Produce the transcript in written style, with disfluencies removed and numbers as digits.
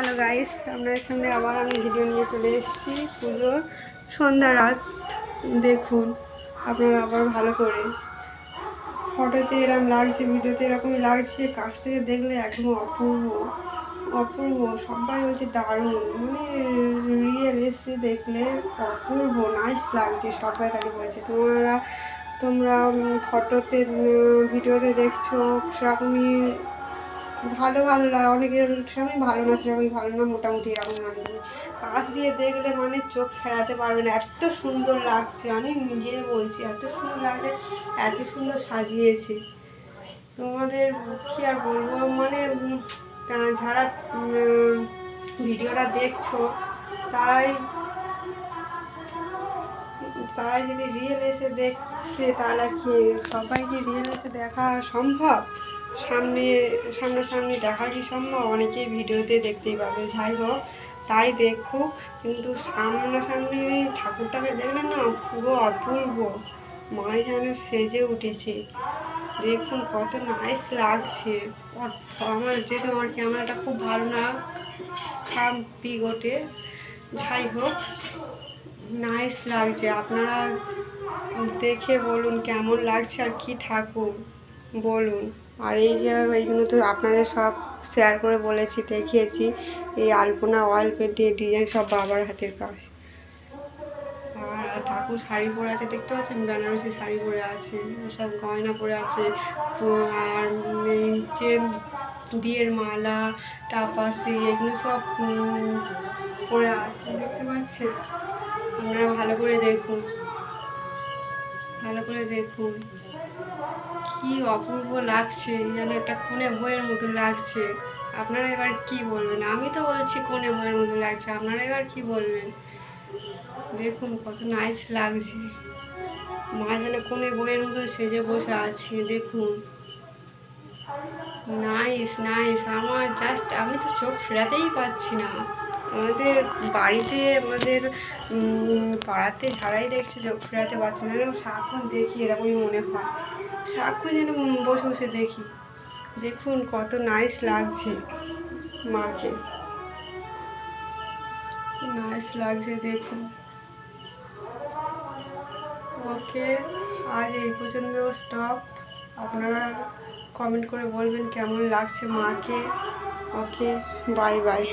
Hello guys, আপনাদের সামনে আবার আমি ভিডিও নিয়ে চলে এসেছি পুজোর সন্ধ্যা রাত। দেখুন আপনারা আবার ভালো করে, ফটোতে এরকম লাগছে, ভিডিওতে এরকমই লাগছে, কাছ থেকে দেখলে একদম অপূর্ব অপূর্ব। সবাই বলছে দারুণ, মানে রিয়েল এসে দেখলে অপূর্ব নাইস লাগছে, সবাই তাকে বলছে। তোমরা ফটোতে ভিডিওতে দেখছো সেরকমই ভালো লাগে, অনেকের সেরকমই ভালো না, সেরকমই ভালো না, মোটামুটি এরকম মানে কাছ দিয়ে দেখলে মানে চোখ ফেরাতে পারবে না, এত সুন্দর লাগছে। আমি নিজে বলছি এত সুন্দর লাগছে, এত সুন্দর সাজিয়েছে। তোমাদের কী আর বলবো, মানে যারা ভিডিওটা দেখছো তারাই যদি রিয়েল এসে দেখতে, তাহলে আর কি সবাই কি রিয়েল এসে দেখা সম্ভব? সামনাসামনি দেখা কি সম্ভব? অনেকেই ভিডিওতে দেখতেই পাবে, যাই হোক তাই দেখুক, কিন্তু সামনাসামনি ঠাকুরটাকে দেখলে না পুরো অপূর্ব, মাই যেন সেজে উঠেছে। দেখুন কত নাইস লাগছে। আমার ক্যামেরাটা খুব ভালো না, খারাপই গোটে, যাই হোক নাইস লাগছে। আপনারা দেখে বলুন কেমন লাগছে আর কি ঠাকুর বলুন। আর এই যে এইগুলো তো আপনাদের সব শেয়ার করে বলেছি, দেখিয়েছি। এই আলপনা, অয়েল পেন্টিং, ডিজাইন সব বাবার হাতের কাজ। আর ঠাকুর শাড়ি পরে আছে, দেখতে পাচ্ছেন বেনারসি শাড়ি পরে আছে, সব গয়না পরে আছে। আর যে বিয়ের মালা, টাপাসি, এগুলো সব পরে আছে, দেখতে পাচ্ছেন। আপনারা ভালো করে দেখুন, কি অপূর্ব লাগছে, যেন একটা কোণে বইয়ের মতো লাগছে। আপনারা এবার কি বলবেন? আমি তো বলছি কোণে বইয়ের মতো লাগছে, আপনারা এবার কি বলবেন? দেখুন কত নাইস লাগছে, মা যেন কোণে বইয়ের মতো সেজে বসে আছে। দেখুন নাইস। আমি তো চোখ ফেরাতেই পারছি না। আমাদের বাড়িতে, আমাদের পাড়াতে যারাই দেখছে চোখ ফেরাতে পারছে না, যেন সারাক্ষণ দেখি এরকমই মনে হয়, সারাক্ষণ যেন বসে বসে দেখি। দেখুন কত নাইস লাগছে, মাকে নাইস লাগছে, দেখুন। ওকে, আজ এই পর্যন্ত স্টপ। আপনারা কমেন্ট করে বলবেন কেমন লাগছে মাকে। ওকে, বাই বাই।